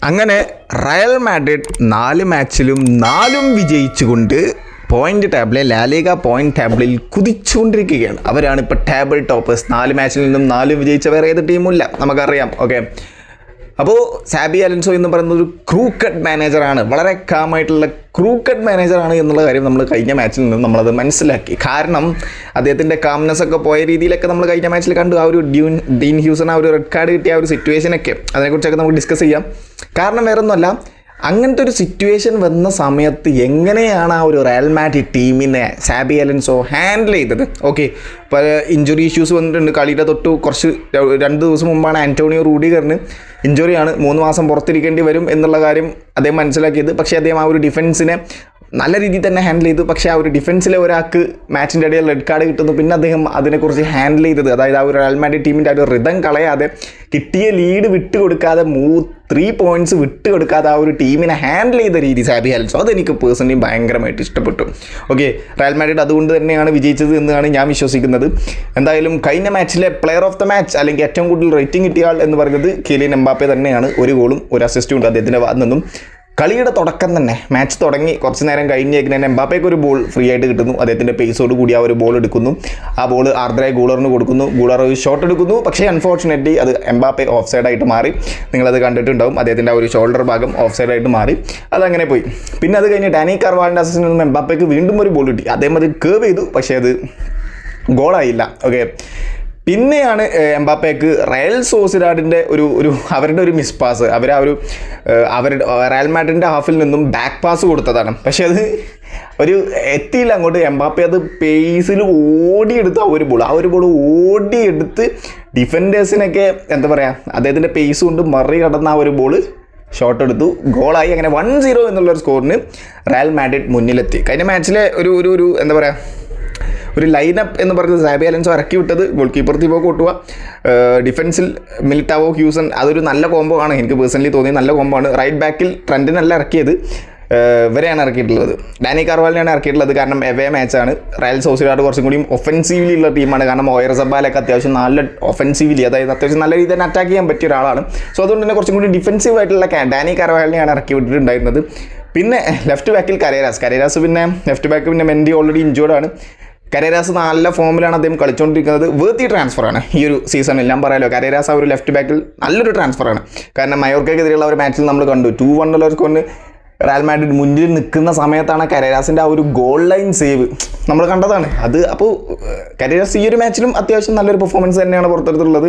അങ്ങനെ Real Madrid 4 മാച്ചിലും 4 വിജയിച്ചുകൊണ്ട് point ടേബിളിൽ La Liga point ടേബിളിൽ കുതിച്ചുകൊണ്ടിരിക്കുകയാണ്. അവരാണ് ഇപ്പോൾ ടേബിൾ ടോപ്പേഴ്സ്. 4 മാച്ചിൽ നിന്നും 4 വിജയിച്ച വേറെ ഏത് ടീമുമില്ല, നമുക്കറിയാം. ഓക്കെ, അപ്പോൾ സാബി അലൻസോ എന്ന് പറയുന്ന ഒരു ക്രൂക്കഡ് മാനേജറാണ്, വളരെ കാമായിട്ടുള്ള ക്രൂക്കഡ് മാനേജറാണ് എന്നുള്ള കാര്യം നമ്മൾ കഴിഞ്ഞ മാച്ചിൽ നിന്നും നമ്മളത് മനസ്സിലാക്കി. കാരണം അദ്ദേഹത്തിൻ്റെ കാംനെസ് ഒക്കെ പോയ രീതിയിലൊക്കെ നമ്മൾ കഴിഞ്ഞ മാച്ചിൽ കണ്ടു. ആ ഒരു ഡീൻ ഹ്യൂസൺ ആ ഒരു റെഡ് കാർഡ് കിട്ടിയ ആ ഒരു സിറ്റുവേഷനൊക്കെ അതിനെക്കുറിച്ചൊക്കെ നമുക്ക് ഡിസ്കസ് ചെയ്യാം. കാരണം വേറൊന്നുമല്ല, അങ്ങനത്തെ ഒരു സിറ്റുവേഷൻ വന്ന സമയത്ത് എങ്ങനെയാണ് ആ ഒരു റയൽ മാഡ്രിഡ് ടീമിനെ സാബി അലൻസോ ഹാൻഡിൽ ചെയ്തത്. ഓക്കെ, ഇപ്പോൾ ഇഞ്ചുറി ഇഷ്യൂസ് വന്നിട്ടുണ്ട്. കളിയുടെ തൊട്ട് കുറച്ച് 2 ദിവസം മുമ്പാണ് ആൻറ്റോണിയോ റൂഡിഗറിന് ഇഞ്ചുറിയാണ്, 3 മാസം പുറത്തിരിക്കേണ്ടി വരും എന്നുള്ള കാര്യം അദ്ദേഹം മനസ്സിലാക്കിയത്. പക്ഷേ അദ്ദേഹം ആ ഒരു ഡിഫൻസിനെ നല്ല രീതിയിൽ തന്നെ ഹാൻഡിൽ ചെയ്തു. പക്ഷേ ആ ഒരു ഡിഫൻസിലെ ഒരാൾക്ക് മാച്ചിൻ്റെ ഇടയിൽ റെഡ് കാർഡ് കിട്ടുന്നു. പിന്നെ അദ്ദേഹം അതിനെക്കുറിച്ച് ഹാൻഡിൽ ചെയ്തത്, അതായത് ആ ഒരു റയൽ മാഡ്രിഡ് ടീമിൻ്റെ ആ ഒരു റിതം കളയാതെ, കിട്ടിയ ലീഡ് വിട്ടുകൊടുക്കാതെ, 3 പോയിൻറ്റ്സ് വിട്ടുകൊടുക്കാതെ ആ ഒരു ടീമിനെ ഹാൻഡിൽ ചെയ്ത രീതി സാബി അലൻസോ, അതെനിക്ക് പേഴ്സണലി ഭയങ്കരമായിട്ട് ഇഷ്ടപ്പെട്ടു. ഓക്കെ, റയൽ മാഡ്രിഡ് അതുകൊണ്ട് തന്നെയാണ് വിജയിച്ചത് എന്നാണ് ഞാൻ വിശ്വസിക്കുന്നത്. എന്തായാലും കഴിഞ്ഞ മാച്ചിലെ പ്ലെയർ ഓഫ് ദ മാച്ച് അല്ലെങ്കിൽ ഏറ്റവും കൂടുതൽ റേറ്റിംഗ് കിട്ടിയ ആൾ എന്ന് പറയുന്നത് കിലിയൻ എംബാപ്പെ തന്നെയാണ്. 1 ഗോളും 1 അസിസ്റ്റും ഉണ്ട് അദ്ദേഹത്തിൻ്റെ ഭാഗത്ത് നിന്നും. കളിയുടെ തുടക്കം തന്നെ, മാച്ച് തുടങ്ങി കുറച്ച് നേരം കഴിഞ്ഞേക്കിന് തന്നെ എംബാപ്പയ്ക്ക് ഒരു ബോൾ ഫ്രീ ആയിട്ട് കിട്ടുന്നു. അദ്ദേഹത്തിൻ്റെ പേസോട് കൂടി ആ ഒരു ബോൾ എടുക്കുന്നു. ആ ബോൾ ആർദ്ര ഗൂളറിന് കൊടുക്കുന്നു. ഗൂളർ ഒരു ഷോട്ട് എടുക്കുന്നു. പക്ഷേ അൺഫോർച്ചുനേറ്റ്ലി അത് എംബാപ്പെ ഓഫ് സൈഡായിട്ട് മാറി. നിങ്ങളത് കണ്ടിട്ടുണ്ടാവും, അദ്ദേഹത്തിൻ്റെ ആ ഒരു ഷോൾഡർ ഭാഗം ഓഫ് സൈഡായിട്ട് മാറി. അതങ്ങനെ പോയി. പിന്നെ അത് കഴിഞ്ഞ് ഡാനി കാർവാളിൻ്റെ അസിസ്റ്റിൽ നിന്നും എംബാപ്പയ്ക്ക് വീണ്ടും ഒരു ബോൾ കിട്ടി. അദ്ദേഹം അത് കേർവ് ചെയ്തു, പക്ഷേ അത് ഗോളായില്ല. ഓക്കെ, പിന്നെയാണ് എംബാപ്പയ്ക്ക് റയൽ സോസിഡാഡിൻ്റെ അവരുടെ ഒരു മിസ് പാസ്, അവരുടെ റയൽ മാഡ്രിഡിൻ്റെ ഹാഫിൽ നിന്നും ബാക്ക് പാസ് കൊടുത്തതാണ്. പക്ഷേ അത് എത്തിയില്ല അങ്ങോട്ട്. എംബാപ്പെ അത് പേസിൽ ഓടിയെടുത്ത് ആ ഒരു ബോൾ ഓടിയെടുത്ത് ഡിഫൻഡേഴ്സിനൊക്കെ എന്താ പറയുക, അദ്ദേഹത്തിൻ്റെ പേസ് കൊണ്ട് മറികടന്ന ആ ഒരു ബോൾ ഷോട്ട് എടുത്തു, ഗോളായി. അങ്ങനെ 1-0 എന്നുള്ളൊരു സ്കോറിന് റയൽ മാഡ്രിഡ് മുന്നിലെത്തി. കഴിഞ്ഞ മാച്ചിലെ ഒരു എന്താ പറയുക, ഒരു ലൈനപ്പ് എന്ന് പറയുന്നത് സാബി അലൻസോ ഇറക്കി വിട്ടത് ഗോൾ കീപ്പർ തിബോ കോർട്ടുവ, ഡിഫൻസിൽ മിലിറ്റാവോ ഹ്യൂസൺ, അതൊരു നല്ല കോംബോ ആണ്. എനിക്ക് പേഴ്സണലി തോന്നിയത് നല്ല കോംബോ ആണ്. റൈറ്റ് ബാക്കിൽ ട്രെൻഡിനല്ല ഇറക്കിയത്, ഇവരെയാണ് ഇറക്കിയിട്ടുള്ളത്. ഡാനി കാർവാലിനെയാണ് ഇറക്കിയിട്ടുള്ളത്. കാരണം എവേ മാച്ചാണ്. റയൽ സോസിഡാഡ് കുറച്ചും കൂടിയും ഒഫൻസീവ്ലി ഉള്ള ടീമാണ്. കാരണം ഓയർസബാലൊക്കെ അത്യാവശ്യം നല്ല ഒഫൻസീവ്ലി, അതായത് അത്യാവശ്യം നല്ല രീതിയിൽ തന്നെ അറ്റാക്ക് ചെയ്യാൻ പറ്റിയ ഒരാളാണ്. സോ അതുകൊണ്ട് തന്നെ കുറച്ചും കൂടി ഡിഫൻസീവ് ആയിട്ടുള്ള ഡാനി കാർവാലിനെയാണ് ഇറക്കി വിട്ടിട്ടുണ്ടായിരുന്നത്. പിന്നെ ലെഫ്റ്റ് ബാക്കിൽ കരേരാസ് പിന്നെ ലെഫ്റ്റ് ബാക്ക് പിന്നെ മെൻഡി ഓൾറെഡി ഇഞ്ചേർഡാണ്. കരേരാസ് നല്ല ഫോമിലാണ് അദ്ദേഹം കളിച്ചുകൊണ്ടിരിക്കുന്നത്. വേർത്തി ട്രാൻസ്ഫറാണ് ഈ ഒരു സീസണിൽ. ഞാൻ പറയാലോ, കരേരാസ് ആ ഒരു ലെഫ്റ്റ് ബാക്കിൽ നല്ലൊരു ട്രാൻസ്ഫറാണ്. കാരണം മയോർക്കയ്ക്കെതിരെയുള്ള ഒരു മാച്ചിൽ നമ്മൾ കണ്ടു 2-1 കൊണ്ട് റയൽ മാഡ്രിഡ് മുന്നിൽ നിൽക്കുന്ന സമയത്താണ് കരേരാസിൻ്റെ ആ ഒരു ഗോൾ ലൈൻ സേവ് നമ്മൾ കണ്ടതാണ്. അത് അപ്പോൾ കരേരാസ് ഈ ഒരു മാച്ചിലും അത്യാവശ്യം നല്ലൊരു പെർഫോമൻസ് തന്നെയാണ് പുറത്തെടുത്തിട്ടുള്ളത്.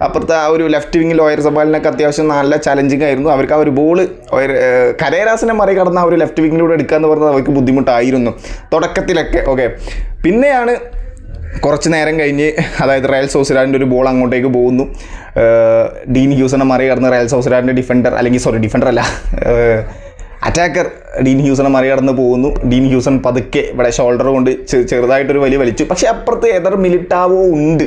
അപ്പുറത്തെ ആ ഒരു ലെഫ്റ്റ് വിങ്ങിൽ ഓയർസബാലിനൊക്കെ അത്യാവശ്യം നല്ല ചലഞ്ചിങ് ആയിരുന്നു. അവർക്ക് ആ ഒരു ബോൾ കരേരാസിനെ മറികടന്ന ആ ഒരു ലെഫ്റ്റ് വിങ്ങിലൂടെ എടുക്കുക എന്ന് പറഞ്ഞത് അവർക്ക് ബുദ്ധിമുട്ടായിരുന്നു തുടക്കത്തിലൊക്കെ. ഓക്കെ, പിന്നെയാണ് കുറച്ച് നേരം കഴിഞ്ഞ്, അതായത് റയൽ സോസിഡാഡിൻ്റെ ഒരു ബോൾ അങ്ങോട്ടേക്ക് പോകുന്നു. ഡീൻ ഹ്യൂസനെ മറികടന്ന് റയൽ സോസിഡാഡിൻ്റെ ഡിഫൻഡർ അല്ല, അറ്റാക്കർ ഡീൻ ഹ്യൂസനെ മറികടന്ന് പോകുന്നു. ഡീൻ ഹ്യൂസൺ പതുക്കെ ഇവിടെ ഷോൾഡർ കൊണ്ട് ചെറുതായിട്ടൊരു വലിച്ചു. പക്ഷേ അപ്പുറത്ത് എതർ മിലിറ്റാവോ ഉണ്ട്.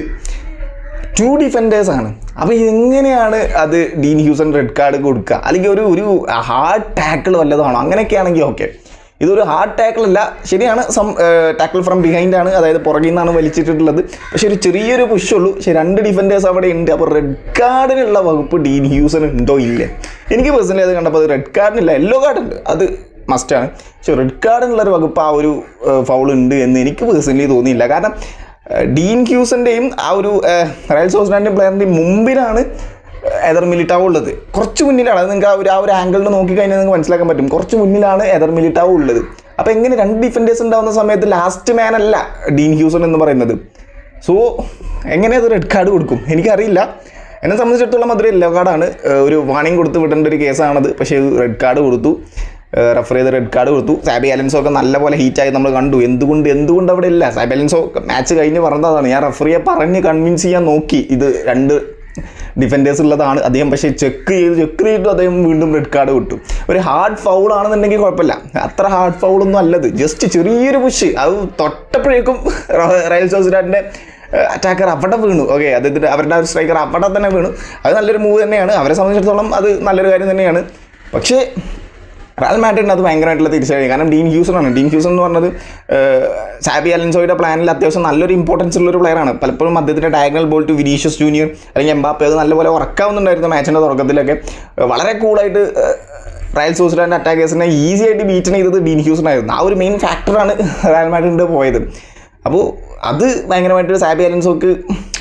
2 ഡിഫൻഡേഴ്സാണ്. അപ്പോൾ എങ്ങനെയാണ് അത് ഡീൻ ഹ്യൂസൺ റെഡ് കാർഡ് കൊടുക്കുക? അല്ലെങ്കിൽ ഒരു ഹാർഡ് ടാക്കിൾ വല്ലതാണോ? അങ്ങനെയൊക്കെ ആണെങ്കിൽ ഓക്കെ. ഇതൊരു ഹാർഡ് ടാക്കിളല്ല, ശരിയാണ്, ടാക്കിൾ ഫ്രം ബിഹൈൻഡാണ്, അതായത് പുറകിൽ നിന്നാണ് വലിച്ചിട്ടുള്ളത്. പക്ഷേ ഒരു ചെറിയൊരു പുഷുള്ളൂ. പക്ഷേ 2 ഡിഫൻഡേഴ്സ് അവിടെ ഉണ്ട്. അപ്പോൾ റെഡ് കാർഡിനുള്ള വകുപ്പ് ഡീൻ ഹ്യൂസൺ ഉണ്ടോ ഇല്ലേ? എനിക്ക് പേഴ്സണലി അത് കണ്ടപ്പോൾ അത് റെഡ് കാർഡിനില്ല, യെല്ലോ കാർഡ് ഉണ്ട്, അത് മസ്റ്റാണ്. പക്ഷേ റെഡ് കാർഡിനുള്ളൊരു വകുപ്പ് ആ ഒരു ഫൗൾ ഉണ്ട് എന്ന് എനിക്ക് പേഴ്സണലി തോന്നിയില്ല. കാരണം ഡീൻ ഹ്യൂസൻ്റെയും ആ ഒരു റയൽ സോസിഡാഡിൻ്റെയും പ്ലെയറിൻ്റെയും മുമ്പിലാണ് എതർ മിലിറ്റാവോ ഉള്ളത്. കുറച്ച് മുന്നിലാണ്. അത് നിങ്ങൾക്ക് ആ ഒരു ആംഗിളിൽ നോക്കിക്കഴിഞ്ഞാൽ നിങ്ങൾക്ക് മനസ്സിലാക്കാൻ പറ്റും. കുറച്ച് മുന്നിലാണ് എതർ മിലിറ്റാവോ ഉള്ളത്. അപ്പോൾ എങ്ങനെ 2 ഡിഫൻഡേഴ്സ് ഉണ്ടാകുന്ന സമയത്ത് ലാസ്റ്റ് മാൻ അല്ല ഡീൻ ഹ്യൂസൺ എന്ന് പറയുന്നത്? സോ എങ്ങനെ അത് റെഡ് കാർഡ് കൊടുക്കും? എനിക്കറിയില്ല. എന്നെ സംബന്ധിച്ചിടത്തോളം അതൊരു യെല്ലോ കാർഡാണ്. ഒരു വാണിംഗ് കൊടുത്ത് വിടേണ്ട ഒരു കേസാണത്. പക്ഷേ റെഡ് കാർഡ് കൊടുത്തു, റഫറി ചെയ്ത് റെഡ് കാർഡ് കൊടുത്തു. സാബി അലൻസോ ഒക്കെ നല്ലപോലെ ഹീറ്റായി നമ്മൾ കണ്ടു. എന്തുകൊണ്ട് അവിടെ ഇല്ല? സാബി അലൻസോ മാച്ച് കഴിഞ്ഞ് പറഞ്ഞതാണ്, ഞാൻ റഫറിയെ പറഞ്ഞ് കൺവിൻസ് ചെയ്യാൻ നോക്കി, ഇത് 2 ഡിഫൻഡേഴ്സ് ഉള്ളതാണ് അദ്ദേഹം. പക്ഷേ ചെക്ക് ചെയ്തിട്ട് അദ്ദേഹം വീണ്ടും റെഡ് കാർഡ് വിട്ടു. ഒരു ഹാർഡ് ഫൗൾ ആണെന്നുണ്ടെങ്കിൽ കുഴപ്പമില്ല, അത്ര ഹാർഡ് ഫൗളൊന്നും അല്ലത്. ജസ്റ്റ് ചെറിയൊരു പുഷ്, അത് തൊട്ടപ്പോഴേക്കും റയൽ സോസിഡാഡിൻ്റെ അറ്റാക്കർ അവിടെ വീണു. ഓക്കെ, അവരുടെ ഒരു സ്ട്രൈക്കർ അവിടെ തന്നെ വീണു. അത് നല്ലൊരു മൂവ് തന്നെയാണ്. അവരെ സംബന്ധിച്ചിടത്തോളം അത് നല്ലൊരു കാര്യം തന്നെയാണ്. പക്ഷേ റയൽ മാഡ്രിഡിന് അത് ഭയങ്കരമായിട്ടുള്ള തിരിച്ചറിയും. കാരണം ഡീൻ ഹ്യൂസണാണ്. ഡീൻ ഹ്യൂസൺ എന്ന് പറഞ്ഞത് സാബി അലൻസോയുടെ പ്ലാനിൽ അത്യാവശ്യം നല്ലൊരു ഇമ്പോർട്ടൻസ് ഉള്ളൊരു പ്ലെയറാണ്. പലപ്പോഴും അദ്ദേഹത്തിൻ്റെ diagonal ball to Vinicius Junior അല്ലെങ്കിൽ എംബാപ്പെ അത് നല്ലപോലെ വർക്കാവുന്നുണ്ടായിരുന്നു മാച്ചിൻ്റെ തുടക്കത്തിലൊക്കെ. വളരെ കൂളായിട്ട് റയൽ സോസിഡാഡിൻ്റെ അറ്റാക്കേഴ്സിനെ ഈസി ആയിട്ട് ബീറ്റ് ചെയ്തത് ഡീൻ ഹ്യൂസൺ ആയിരുന്നു. ആ ഒരു മെയിൻ ഫാക്ടറാണ് റയൽ മാഡ്രിഡിൻ്റെ പോയത്. അപ്പോൾ അത് ഭയങ്കരമായിട്ട് സാബി അലൻസോക്ക്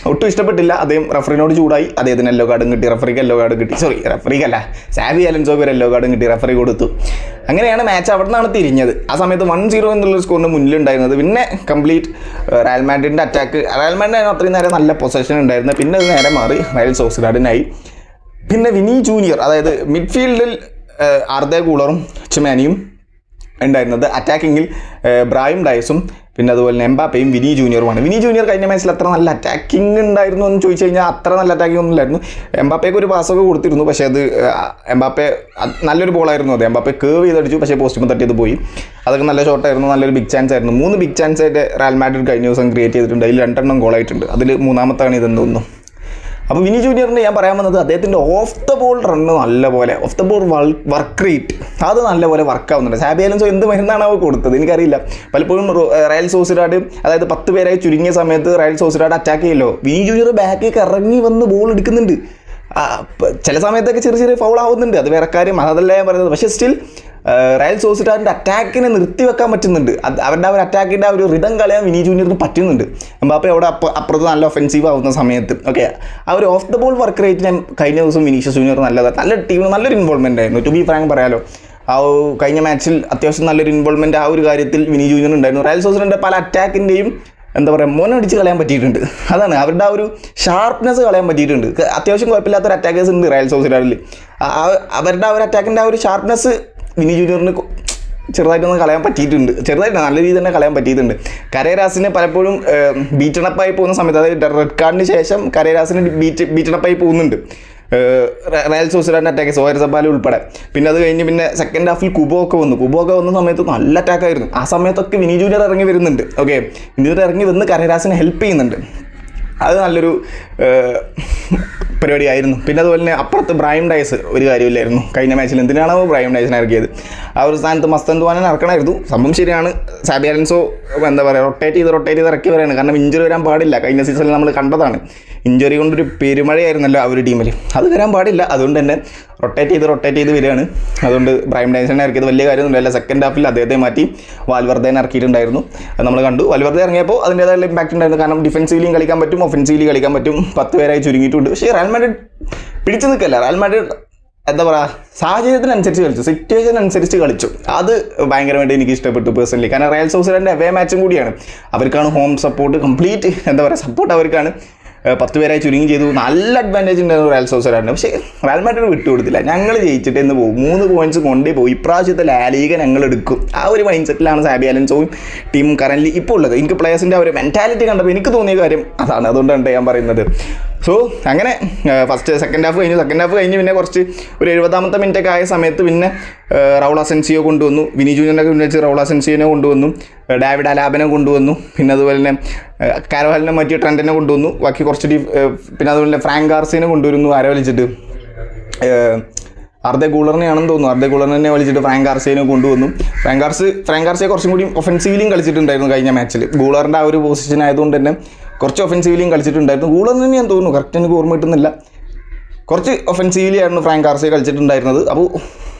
ഒട്ടും ഇഷ്ടപ്പെട്ടില്ല. അദ്ദേഹം റഫറിനോട് ചൂടായി. അദ്ദേഹത്തിന് യെല്ലോ കാർഡും കിട്ടി, റഫറിക്ക് യെല്ലോ കാർഡ് കിട്ടി. റഫറിക്കല്ല, സാബി അലൻസോക്ക് ഒരു യെല്ലോ കാർഡും കിട്ടി, റഫറി കൊടുത്തു. അങ്ങനെയാണ് മാച്ച് അവിടെ നിന്നാണ് തിരിഞ്ഞത്. ആ സമയത്ത് 1-0 എന്നുള്ള സ്കോറിന് മുന്നിലുണ്ടായിരുന്നത്. പിന്നെ കംപ്ലീറ്റ് റയൽ മാഡ്രിഡിൻ്റെ അറ്റാക്ക്, റയൽ മാഡ്രിഡിന് അത്രയും നേരം നല്ല പൊസഷൻ ഉണ്ടായിരുന്നത്. പിന്നെ അത് നേരെ മാറി റയൽ സോസിഡാഡിനായി. പിന്നെ വിനി ജൂനിയർ, അതായത് മിഡ്ഫീൽഡിൽ ആർദെ ഗൂളറും ചുമാനിയും ഉണ്ടായിരുന്നത്. അറ്റാക്കിങ്ങിൽ ബ്രാഹിം ഡയസും പിന്നെ അതുപോലെ തന്നെ എംബാപ്പയും വിനി ജൂനിയറുമാണ്. വിനി ജൂനിയർ കഴിഞ്ഞ മാച്ചിൽ അത്ര നല്ല അറ്റാക്കിംഗ് ഉണ്ടായിരുന്നു എന്ന് ചോദിച്ചു കഴിഞ്ഞാൽ അത്ര നല്ല അറ്റാക്കിംഗ് ഒന്നും ഇല്ലായിരുന്നു. എംബാപ്പയ്ക്ക് ഒരു പാസ്സൊക്കെ കൊടുത്തിരുന്നു, പക്ഷേ അത് എംബാപ്പെ നല്ലൊരു ബോളായിരുന്നു. അത് എംബാപ്പെ കേവ് ചെയ്തടിച്ചു, പക്ഷേ പോസ്റ്റുമ്പോൾ തട്ടിയത് പോയി. അതൊക്കെ നല്ല ഷോട്ടായിരുന്നു, നല്ലൊരു ബിഗ് ചാൻസ് ആയിരുന്നു. 3 ബിഗ് ചാൻസ് ആയിട്ട് റയൽ മാഡ്രിഡ് കഴിഞ്ഞ ദിവസം ക്രിയേറ്റ് ചെയ്തിട്ടുണ്ട്. അതിൽ 2 ഗോളായിട്ടുണ്ട്. അതിൽ 3-ാമത്താണ് ഇതെന്ന് തോന്നുന്നു. അപ്പോൾ വിനി ജൂനിയറിന് ഞാൻ പറയാൻ വന്നത് അദ്ദേഹത്തിൻ്റെ ഓഫ് ദ ബോൾ റണ്ണ് നല്ലപോലെ, of the ball work rate അത് നല്ലപോലെ വർക്കാവുന്നുണ്ട്. സാബി അലൻസോ എന്ത് മരുന്നാണ് അവർ കൊടുത്തത് എനിക്കറിയില്ല. പലപ്പോഴും റയൽ സോസിഡാഡ് അതായത് 10 പേരായി ചുരുങ്ങിയ സമയത്ത് റയൽ സോസിഡാഡ് അറ്റാക്ക് ചെയ്യല്ലോ, വിനി ജൂനിയർ ബാക്കിലേക്ക് ഇറങ്ങി വന്ന് ബോൾ എടുക്കുന്നുണ്ട്. ചില സമയത്തൊക്കെ ചെറിയ ഫൗൾ ആവുന്നുണ്ട്, അത് വേറെ കാര്യം, അതല്ല ഞാൻ പറയുന്നത്. പക്ഷേ സ്റ്റിൽ റയൽ സോസിഡാഡിൻ്റെ അറ്റാക്കിനെ നിർത്തിവെക്കാൻ പറ്റുന്നുണ്ട്. അവരുടെ ആ ഒരു അറ്റാക്കിൻ്റെ ആ ഒരു റിതം കളയാൻ വിനി ജൂനിയറിന് പറ്റുന്നുണ്ട്. എംബാപ്പെ അവിടെ അപ്പുറത്ത് നല്ല ഒഫൻസീവ് ആവുന്ന സമയത്ത് ഓക്കെ ആ ഒരു ഓഫ് ദ ബോൾ വർക്ക് റേറ്റിന് കഴിഞ്ഞ ദിവസം വിനീഷ്യസ് ജൂനിയർ നല്ല ടീമിന് നല്ലൊരു ഇൻവോൾവ്മെൻ്റ് ആയിരുന്നു. ടു ബി ഫ്രാങ്ക് പറയാലോ, ആ കഴിഞ്ഞ മാച്ചിൽ അത്യാവശ്യം നല്ലൊരു ഇൻവോൾവ്മെൻറ്റ് ആ ഒരു കാര്യത്തിൽ വിനി ജൂനിയർ ഉണ്ടായിരുന്നു. റയൽ സോസിഡാഡിൻ്റെ പല അറ്റാക്കിൻ്റെയും എന്താ പറയുക മോനടിച്ച് കളയാൻ പറ്റിയിട്ടുണ്ട്. അതാണ് അവരുടെ ആ ഒരു ഷാർപ്നെസ് കളയാൻ പറ്റിയിട്ടുണ്ട്. അത്യാവശ്യം കുഴപ്പമില്ലാത്തൊരു അറ്റാക്കേഴ്സ് ഉണ്ട് റയൽ സോസിഡാഡിൽ. അവരുടെ ആ ഒരു അറ്റാക്കിൻ്റെ ആ ഒരു ഷാർപ്നെസ് വിനി ജൂനിയറിന് ചെറുതായിട്ടൊന്ന് കളയാൻ പറ്റിയിട്ടുണ്ട്. ചെറുതായിട്ട് നല്ല രീതിയിൽ തന്നെ കളയാൻ പറ്റിയിട്ടുണ്ട്. കരേരാസിന് പലപ്പോഴും ബീറ്റണപ്പായി പോകുന്ന സമയത്ത്, അതായത് റെഡ് കാർഡിന് ശേഷം കരേരാസിന് ബീറ്റണപ്പായി പോകുന്നുണ്ട് റയൽ സോസിഡാഡിൻ്റെ അറ്റാക്കേഴ്സ്, ഓയർസബാൽ ഉൾപ്പെടെ. പിന്നെ അത് കഴിഞ്ഞ് പിന്നെ സെക്കൻഡ് ഹാഫിൽ കുബോ ഒക്കെ വന്ന സമയത്ത് നല്ല അറ്റാക്കായിരുന്നു. ആ സമയത്തൊക്കെ വിനി ജൂനിയർ ഇറങ്ങി വരുന്നുണ്ട്. ഓക്കെ, വിനി ജൂനിയർ ഇറങ്ങി വന്ന് കരേരാസിനെ ഹെൽപ്പ് ചെയ്യുന്നുണ്ട്. അത് നല്ലൊരു പരിപാടിയായിരുന്നു. പിന്നെ അതുപോലെ തന്നെ അപ്പുറത്ത് ബ്രാഹിം ഡയസ് ഒരു കാര്യമില്ലായിരുന്നു കഴിഞ്ഞ മാച്ചിൽ. എന്തിനാണോ ബ്രാഹിം ഡയസിനെ ഇറക്കിയത്? ആ ഒരു സ്ഥാനത്ത് മസ്തന്തുവാനെ ഇറക്കണമായിരുന്നു. സംഭവം ശരിയാണ്. സാബി അലൻസോ എന്താ പറയുക റൊട്ടേറ്റ് ചെയ്ത് ഇറക്കി വരികയാണ്. കാരണം ഇഞ്ചുറി വരാൻ പാടില്ല. കഴിഞ്ഞ സീസണിൽ നമ്മൾ കണ്ടതാണ്. ഇഞ്ചുറി കൊണ്ടൊരു പെരുമഴയായിരുന്നല്ലോ ആ ഒരു ടീമിൽ. അത് വരാൻ പാടില്ല. അതുകൊണ്ട് തന്നെ റൊട്ടേറ്റ് ചെയ്ത് വരികയാണ്. അതുകൊണ്ട് ബ്രാഹിം ഡയസിനെ ഇറക്കിയത് വലിയ കാര്യമൊന്നുമില്ല. സെക്കൻഡ് ഹാഫിൽ അദ്ദേഹത്തെ മാറ്റി വാൽവർദേനെ ഇറക്കിയിട്ടുണ്ടായിരുന്നു. അത് നമ്മൾ കണ്ടു. വാൽവർദെ ഇറങ്ങിയപ്പോൾ അതിൻ്റേതായ ഇമ്പാക്റ്റ് ഉണ്ടായിരുന്നു. കാരണം ഡിഫൻസീവിലും കളിക്കാൻ പറ്റും, ഒഫൻസീവിലി കളിക്കാൻ പറ്റും. 10 പേരായി ചുരുങ്ങിയിട്ടുണ്ട്. പക്ഷേ റയൽ മാഡ്രിഡ് പിടിച്ചു നിൽക്കല്ല. റയൽ മാഡ്രിഡ് എന്താ പറയുക സാഹചര്യത്തിനനുസരിച്ച് കളിച്ചു, സിറ്റുവേഷൻ അനുസരിച്ച് കളിച്ചു. അത് ഭയങ്കരമായിട്ട് എനിക്ക് ഇഷ്ടപ്പെട്ടു പേഴ്സണലി. കാരണം റയൽ സോസിഡാഡിൻ്റെ അവേ മാച്ചും കൂടിയാണ്. അവർക്കാണ് ഹോം സപ്പോർട്ട്, കംപ്ലീറ്റ് എന്താ പറയുക സപ്പോർട്ട് അവർക്കാണ്. 10 പേരായി ചുരുങ്ങി ചെയ്തു. നല്ല അഡ്വാൻറ്റേജ് ഉണ്ടായിരുന്നു റയൽ സോസിഡാഡിന്. പക്ഷേ റയൽ മാഡ്രിഡ് വിട്ടുകൊടുത്തില്ല. ഞങ്ങൾ ജയിച്ചിട്ട് എന്ന് പോകും, 3 പോയിന്റ്സ് കൊണ്ടേ പോകും, ഇപ്രാവശ്യത്തെ ലാലിഗ ഞങ്ങൾ എടുക്കും. ആ ഒരു മൈൻഡ് സെറ്റിലാണ് സാബി അലൻസോയും ടീം കറൻറ്റ്ലി ഇപ്പോൾ ഉള്ളത്. എനിക്ക് പ്ലേയേഴ്സിൻ്റെ ആ ഒരു മെൻറ്റാലിറ്റി കണ്ടപ്പോൾ എനിക്ക് തോന്നിയ കാര്യം അതാണ്. അതുകൊണ്ടാണ് ഞാൻ പറയുന്നത്. സോ അങ്ങനെ സെക്കൻഡ് ഹാഫ് കഴിഞ്ഞ് പിന്നെ കുറച്ച് ഒരു 70ാമത്തെ മിനിറ്റൊക്കെ ആയ സമയത്ത് പിന്നെ റൗൾ അസെൻസിയോ കൊണ്ടുവന്നു. വിനി ജൂനിയറിനൊക്കെ വെച്ച് റൗൾ അസെൻസിയോനെ കൊണ്ടുവന്നു, ഡേവിഡ് അലാബനെ കൊണ്ടുവന്നു. പിന്നെ അതുപോലെ തന്നെ കാരവാലിനെ മാറ്റി ട്രെൻഡിനെ കൊണ്ടുവന്നു. ബാക്കി കുറച്ച് പിന്നെ അതുപോലെ തന്നെ ഫ്രാങ്ക് ഗാർസിയനെ കൊണ്ടുവരുന്നു. ആരെ വലിച്ചിട്ട് ആർദെ ഗൂളറിനെയാണെന്ന് തോന്നുന്നു. ആർദെ ഗൂളറിനെ വലിച്ചിട്ട് ഫ്രാങ്ക് ഗാർസിയനെ കൊണ്ടുവന്നു. ഫ്രാങ്ക് ഗാർസിയ കുറച്ചും കൂടി ഒഫൻസീവിലും കളിച്ചിട്ടുണ്ടായിരുന്നു കഴിഞ്ഞ മാച്ചിൽ. ഗൂളറിൻ്റെ ആ ഒരു പൊസിഷൻ ആയതുകൊണ്ട് തന്നെ കുറച്ച് ഒഫൻസീവിലും കളിച്ചിട്ടുണ്ടായിരുന്നു. ഗൂളറിന് തന്നെ ഞാൻ തോന്നുന്നു, കറക്റ്റ് എനിക്ക് ഓർമ്മ കിട്ടുന്നില്ല, കുറച്ച് ഒഫൻസീവിലി ആയിരുന്നു ഫ്രാങ്ക് ഗാർസിയ കളിച്ചിട്ടുണ്ടായിരുന്നത്.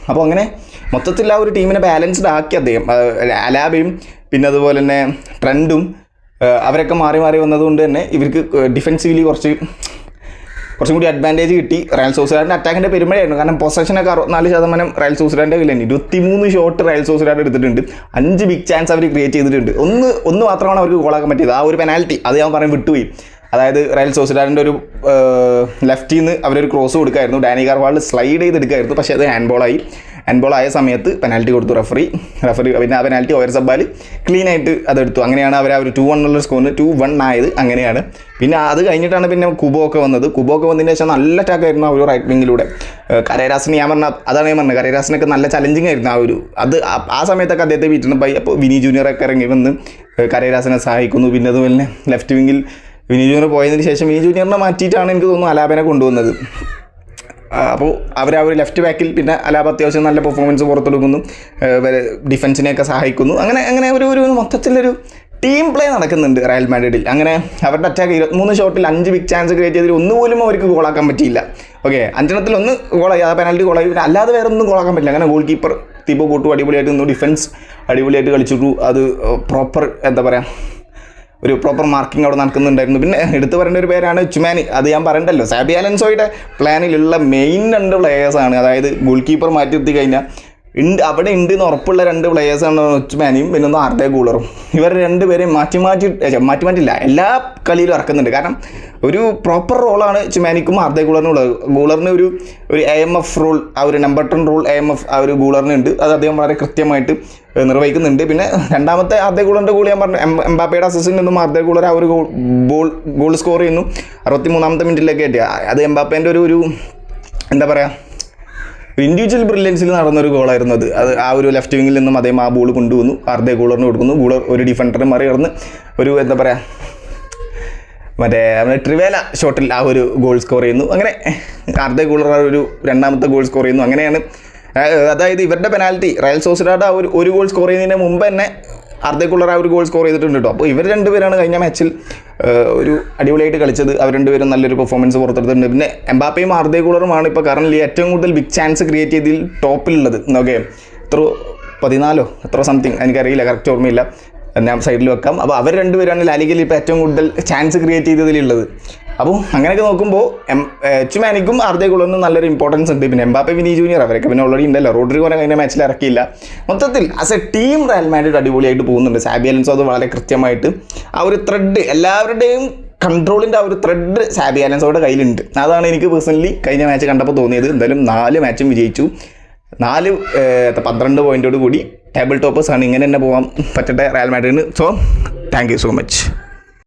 അപ്പോൾ അങ്ങനെ മൊത്തത്തിൽ ആ ഒരു ടീമിനെ ബാലൻസ്ഡ് ആക്കി അദ്ദേഹം. അലാബയും പിന്നെ അതുപോലെ തന്നെ ട്രെൻഡും അവരൊക്കെ മാറി വന്നതുകൊണ്ട് തന്നെ ഇവർക്ക് ഡിഫെൻസീവ്ലി കുറച്ചും കൂടി അഡ്വാൻറ്റേജ് കിട്ടി. റയൽ സോസിഡാഡിൻ്റെ അറ്റാക്കിൻ്റെ പെരുമഴയായിരുന്നു. കാരണം പൊസഷനൊക്കെ 64% റയൽ സോസിഡാഡിൻ്റെ കയ്യിലാണ്. 23 ഷോട്ട് റയൽ സോസിഡാഡ് എടുത്തിട്ടുണ്ട്. 5 ബിഗ് ചാൻസ് അവർ ക്രിയേറ്റ് ചെയ്തിട്ടുണ്ട്. ഒന്ന് മാത്രമാണ് അവർക്ക് ഗോളാക്കാൻ പറ്റിയത്. ആ ഒരു പെനാൽറ്റി അത് ഞാൻ പറയാൻ വിട്ടുപോയി. അതായത് റയൽ സോസിഡാഡിൻ്റെ ഒരു ലെഫ്റ്റിൽ നിന്ന് അവരൊരു ക്രോസ് കൊടുക്കായിരുന്നു. ഡാനി കാർവാൾ സ്ലൈഡ് ചെയ്തെടുക്കായിരുന്നു. പക്ഷേ അത് ഹാൻഡ്ബോൾ ആയ സമയത്ത് പെനാൽറ്റി കൊടുത്തു റഫറി. പിന്നെ ആ പെനാൽറ്റി ഓയർസബാൽ ക്ലീൻ ആയിട്ട് അതെടുത്തു. അങ്ങനെയാണ് അവർ ആ ഒരു 2-1 സ്കോറിന് 2-1 ആയത്. അങ്ങനെയാണ്. പിന്നെ അത് കഴിഞ്ഞിട്ടാണ് പിന്നെ കുബോ ഒക്കെ വന്നതിന് ശേഷം നല്ല അറ്റാക്കായിരുന്നു ആ ഒരു റൈറ്റ് വിങ്ങിലൂടെ. കരേരാസിന് ഞാൻ പറഞ്ഞത് കരേരാസിനൊക്കെ നല്ല ചലഞ്ചിങ് ആയിരുന്നു ആ സമയത്തൊക്കെ അദ്ദേഹത്തെ ബീറ്റണപ്പായി. അപ്പോൾ വിനി ജൂനിയറൊക്കെ ഇറങ്ങി വന്ന് കരേരാസിനെ സഹായിക്കുന്നു. പിന്നെ അതുപോലെ തന്നെ ലെഫ്റ്റ് വിങ്ങിൽ വിനി ജൂനിയർ പോയതിന് ശേഷം വിനി ജൂനിയറിനെ മാറ്റിയിട്ടാണ് എനിക്ക് തോന്നുന്നു അലാബനെ കൊണ്ടുവന്നത്. അപ്പോൾ അവർ ആ ഒരു ലെഫ്റ്റ് ബാക്കിൽ പിന്നെ അലാബ അത്യാവശ്യം നല്ല പെർഫോമൻസ് പുറത്തെടുക്കുന്നു, ഡിഫൻസിനെയൊക്കെ സഹായിക്കുന്നു. അങ്ങനെ ഒരു മൊത്തത്തിലൊരു ടീം പ്ലേ നടക്കുന്നുണ്ട് റയൽ മാഡ്രിഡിൽ. അങ്ങനെ അവരുടെ അറ്റാക്ക് 23 ഷോട്ടിൽ 5 ബിഗ് ചാൻസ് ക്രിയേറ്റ് ചെയ്തിൽ ഒന്നുപോലും അവർക്ക് ഗോളാക്കാൻ പറ്റിയില്ല. ഓക്കെ, 5 1 ഗോളായി, ആ പെനാൽറ്റി ഗോളായി, പിന്നെ അല്ലാതെ വേറെ ഒന്നും ഗോളാക്കാൻ പറ്റില്ല. അങ്ങനെ ഗോൾ കീപ്പർ തീബോ കോർട്ടുവ അടിപൊളിയായിട്ട് നിന്നു, ഡിഫൻസ് അടിപൊളിയായിട്ട് കളിച്ചിട്ടു. അത് പ്രോപ്പർ എന്താ പറയുക, ഒരു പ്രോപ്പർ മാർക്കിംഗ് അവിടെ നടക്കുന്നുണ്ടായിരുന്നു. പിന്നെ എടുത്തു പറയേണ്ട ഒരു പേരാണ് ചുമാനി. അത് ഞാൻ പറയണ്ടല്ലോ, സാബി അലൻസോയുടെ പ്ലാനിലുള്ള മെയിൻ 2 പ്ലെയേഴ്സാണ്. അതായത് ഗോൾ കീപ്പർ മാറ്റി നിർത്തി കഴിഞ്ഞാൽ അവിടെ ഉണ്ട് എന്ന് ഉറപ്പുള്ള 2 പ്ലെയേഴ്സാണ് ചുമാനിയും പിന്നെ ഒന്ന് ആർഡേ ഗൂളറും. ഇവർ 2 പേരെയും മാറ്റില്ല, എല്ലാ കളിയിലും ഇറക്കുന്നുണ്ട്. കാരണം ഒരു പ്രോപ്പർ റോളാണ് ചുമാനിക്കും ആർഡേ ഗൂളറിനുള്ളത്. ഗൂളറിന് ഒരു AMF റോൾ, ആ ഒരു നമ്പർ 10 റോൾ AMF ആ ഒരു ഗൂളറിനുണ്ട്. അത് അദ്ദേഹം വളരെ കൃത്യമായിട്ട് നിർവഹിക്കുന്നുണ്ട്. പിന്നെ രണ്ടാമത്തെ ആർഡേ ഗൂളറിൻ്റെ ഗോൾ ഞാൻ പറഞ്ഞു, എംബാപ്പയുടെ അസിസ്റ്റിൽ നിന്നും ആർഡേ ഗൂളർ ആ ഒരു ഗോൾ സ്കോർ ചെയ്യുന്നു 63ാമത്തെ മിനിറ്റിലേക്ക് എത്തിയ. അത് എംബാപ്പേൻ്റെ ഒരു എന്താ പറയുക, ഇൻഡിവിജ്വൽ ബ്രില്യൻസിൽ നടന്നൊരു ഗോളായിരുന്നു അത്. ആ ഒരു ലെഫ്റ്റ് വിങ്ങിൽ നിന്നും അദ്ദേഹം ആ ബോൾ കൊണ്ടുവന്നു, ആർഡേ ഗൂളറിന് കൊടുക്കുന്നു. ഗൂളർ ഒരു ഡിഫൻഡറെ മറികടന്ന് ഒരു എന്താ പറയുക, മറ്റേ ട്രിവേല ഷോട്ടിൽ ആ ഒരു ഗോൾ സ്കോർ ചെയ്യുന്നു. അങ്ങനെ ആർഡേ ഗൂളർ ആ ഒരു 2ാമത്തെ ഗോൾ സ്കോർ ചെയ്യുന്നു. അങ്ങനെയാണ്, അതായത് ഇവരുടെ പെനാൽറ്റി റയൽ സോസിഡാഡ് ആ ഒരു ഗോൾ സ്കോർ ചെയ്യുന്നതിന് മുമ്പ് തന്നെ ആർഡേ ഗൂളർ ആ ഒരു ഗോൾ സ്കോർ ചെയ്തിട്ടുണ്ട് കേട്ടോ. അപ്പോൾ ഇവർ 2 പേരാണ് കഴിഞ്ഞ മാച്ചിൽ ഒരു അടിപൊളിയായിട്ട് കളിച്ചത്. അവർ 2 പേരും നല്ലൊരു പെർഫോമൻസ് പുറത്തെടുത്തിട്ടുണ്ട്. പിന്നെ എംബാപ്പയും ആർഡേ ഗൂളറുമാണ് ഇപ്പോൾ കറൻറ്റ്ലി ഏറ്റവും കൂടുതൽ ബിഗ് ചാൻസ് ക്രിയേറ്റ് ചെയ്തതിൽ ടോപ്പിലുള്ളത്. ഓക്കെ, എത്ര 14 എത്ര സംതിങ് എനിക്കറിയില്ല, കറക്റ്റ് ഓർമ്മയില്ല, ഞാൻ സൈഡിൽ വെക്കാം. അപ്പോൾ അവർ 2 പേരാണ് ലാലിഗയിൽ ഇപ്പോൾ ഏറ്റവും കൂടുതൽ ചാൻസ് ക്രിയേറ്റ് ചെയ്തതിലുള്ളത്. അപ്പോൾ അങ്ങനെയൊക്കെ നോക്കുമ്പോൾ ചുമാനിക്കും ആർഡേ ഗൂളറിനും നല്ലൊരു ഇമ്പോർട്ടൻസ് ഉണ്ട്. പിന്നെ എംബാപ്പെ, വിനി ജൂനിയർ അവരൊക്കെ പിന്നെ ഓൾറെഡി ഉണ്ടല്ലോ. റോഡ്രിഗോനെ കഴിഞ്ഞ മാച്ചിൽ ഇറക്കിയില്ല. മൊത്തത്തിൽ as A team Real Madrid അടിപൊളിയായിട്ട് പോകുന്നുണ്ട്. സാബി അലൻസോ അത് വളരെ കൃത്യമായിട്ട് ആ ഒരു ത്രെഡ്, എല്ലാവരുടെയും കൺട്രോളിൻ്റെ ആ ഒരു ത്രെഡ് സാബി അലൻസോയുടെ കയ്യിലുണ്ട്. അതാണ് എനിക്ക് പേഴ്സണലി കഴിഞ്ഞ മാച്ച് കണ്ടപ്പോൾ തോന്നിയത്. എന്തായാലും 4 മാച്ചും വിജയിച്ചു, 12 പോയിൻറ്റോട് കൂടി ടേബിൾ ടോപ്പേഴ്സാണ്. ഇങ്ങനെ തന്നെ പോകാൻ പറ്റട്ടെ റയൽ മാഡ്രിഡിന്. So thank you so much.